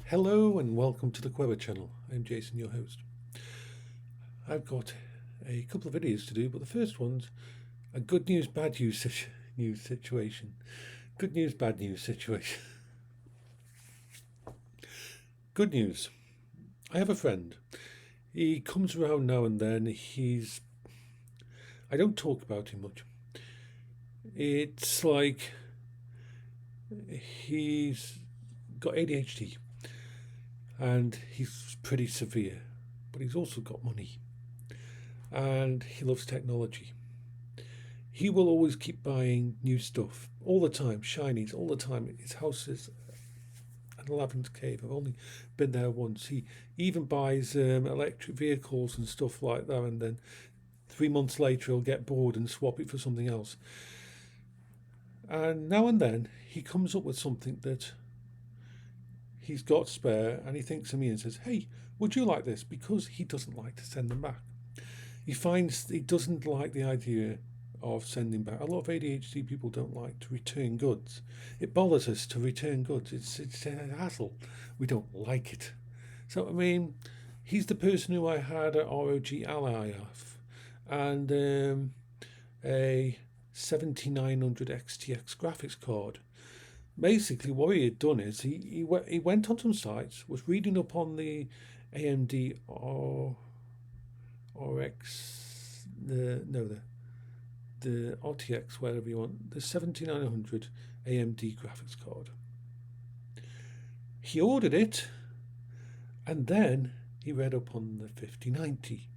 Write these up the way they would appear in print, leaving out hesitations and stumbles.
Hello and welcome to the Quever channel. I'm Jason, your host. I've got a couple of videos to do, but the first one's a good news, bad news, news situation. Good news, bad news situation. Good news. I have a friend. He comes around now and then. I don't talk about him much. It's like he's got ADHD and he's pretty severe, but he's also got money and he loves technology. He will always keep buying new stuff all the time, shinies all the time. His house is an 11th cave. I've only been there once. He even buys electric vehicles and stuff like that, and then 3 months later he'll get bored and swap it for something else. And now and then he comes up with something that he's got spare, and he thinks of me and says, "Hey, would you like this?" Because he doesn't like to send them back. He finds he doesn't like the idea of sending back. A lot of ADHD people don't like to return goods. It bothers us to return goods. It's a hassle. We don't like it. So I mean, he's the person who I had an ROG Ally off, and a 7900 XTX graphics card. Basically, what he had done is he went on some sites, was reading up on the AMD RX, the RTX, whatever you want, the 7900 AMD graphics card. He ordered it, and then he read up on the 5090,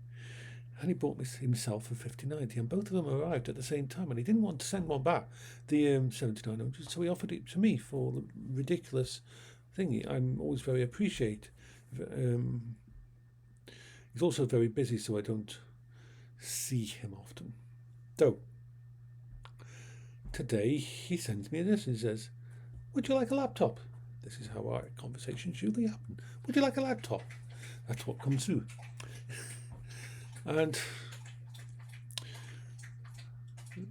and he bought himself a 5090, and both of them arrived at the same time, and he didn't want to send one back, the 7900, so he offered it to me for the ridiculous thing. I'm always very appreciative. He's also very busy, so I don't see him often. So today he sends me this and says, "Would you like a laptop?" This is how our conversations usually happen. "Would you like a laptop?" That's what comes through. And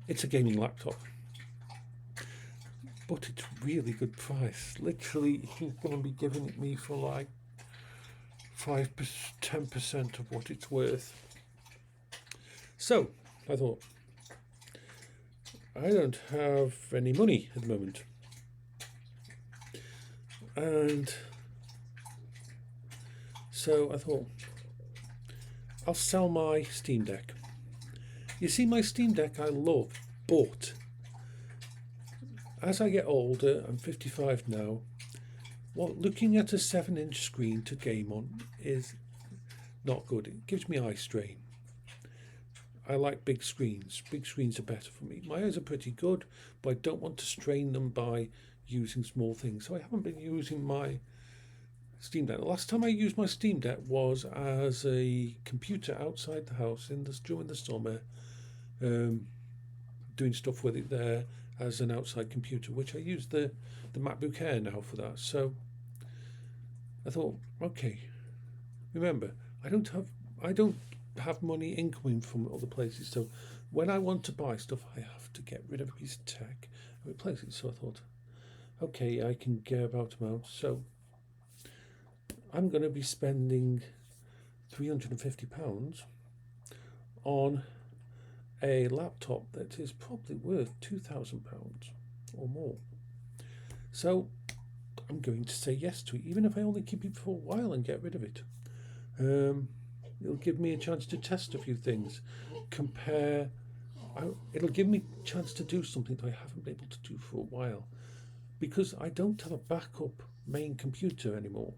it's a gaming laptop, but it's really good price. Literally, he's going to be giving it me for like 10% of what it's worth. So I thought, I don't have any money at the moment, and so I thought, I'll sell my Steam Deck. You see, my Steam Deck I love, but as I get older, I'm 55 now, looking at a 7-inch screen to game on is not good. It gives me eye strain. I like big screens. Big screens are better for me. My eyes are pretty good, but I don't want to strain them by using small things. So I haven't been using my Steam Deck. The last time I used my Steam Deck was as a computer outside the house during the summer, doing stuff with it there as an outside computer, which I use the MacBook Air now for that. So I thought, okay, remember, I don't have money incoming from other places, so when I want to buy stuff, I have to get rid of a piece of tech and replace it. So I thought, okay, I can get about amount. So I'm going to be spending £350 on a laptop that is probably worth £2,000 or more. So I'm going to say yes to it, even if I only keep it for a while and get rid of it. It'll give me a chance to test a few things, it'll give me a chance to do something that I haven't been able to do for a while, because I don't have a backup main computer anymore.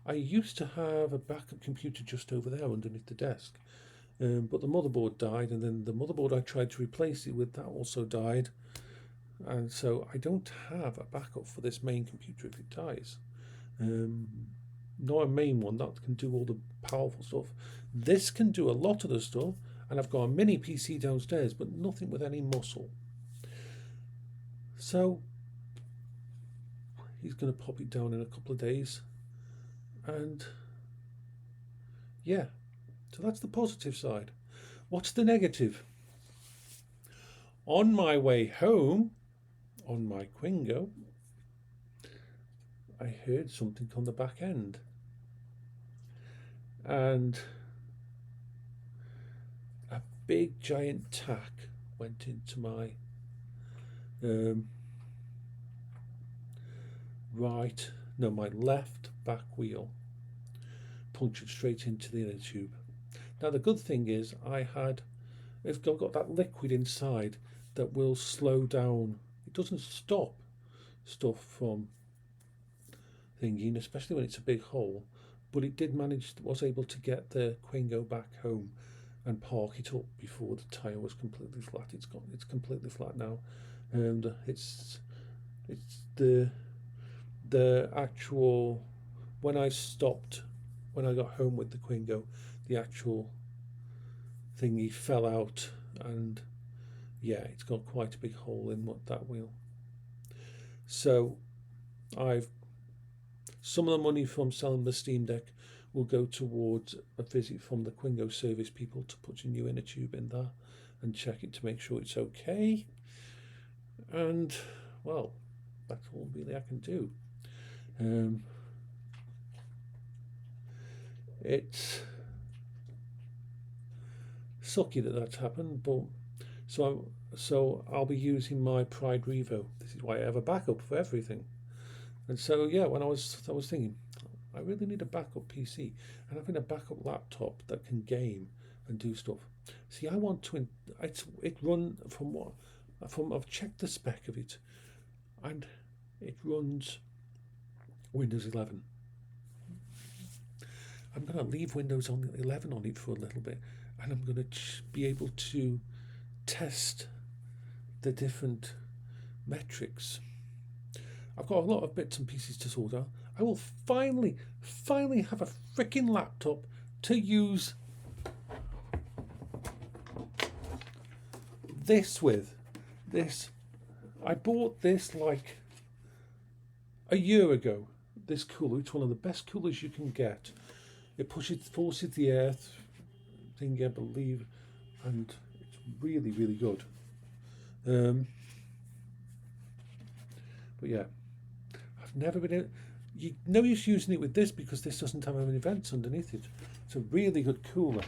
I used to have a backup computer just over there underneath the desk, but the motherboard died, and then the motherboard I tried to replace it with, that also died, and so I don't have a backup for this main computer if it dies. Not a main one that can do all the powerful stuff. This can do a lot of the stuff, and I've got a mini PC downstairs, but nothing with any muscle. So he's going to pop it down in a couple of days, and yeah, so that's the positive side. What's the negative? On my way home, on my Quingo, I heard something on the back end, and a big giant tack went into my my left back wheel, punctured straight into the inner tube. Now the good thing is it's got that liquid inside that will slow down. It doesn't stop stuff from thinking, especially when it's a big hole, but it was able to get the Quingo back home and park it up before the tyre was completely flat. It's completely flat now, and it's the actual, when I got home with the Quingo, the actual thingy fell out, and yeah, it's got quite a big hole in that wheel. So some of the money from selling the Steam Deck will go towards a visit from the Quingo service people to put a new inner tube in there and check it to make sure it's okay. And well, that's all really I can do. It's sucky that that's happened, but so I'll be using my Pride Revo. This is why I have a backup for everything. And so yeah, when I was thinking, I really need a backup PC, and having a backup laptop that can game and do stuff. See, I want to. It run I've checked the spec of it, and it runs Windows 11. I'm going to leave Windows 11 on it for a little bit, and I'm going to be able to test the different metrics. I've got a lot of bits and pieces to sort out. I will finally have a freaking laptop to use this with. I bought this like a year ago. This cooler, it's one of the best coolers you can get. It forces the air thing, I believe, and it's really, really good. But yeah, I've never been. No use using it with this because this doesn't have any vents underneath it. It's a really good cooler,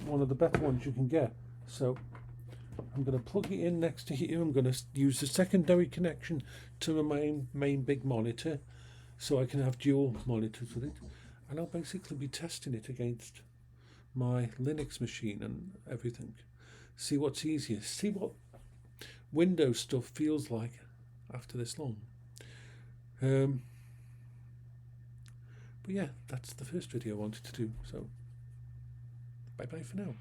one of the better ones you can get. So I'm going to plug it in next to here. I'm going to use the secondary connection to my main big monitor, so I can have dual monitors with it, and I'll basically be testing it against my Linux machine and everything. See what's easier. See what Windows stuff feels like after this long. But yeah, that's the first video I wanted to do. So bye bye for now.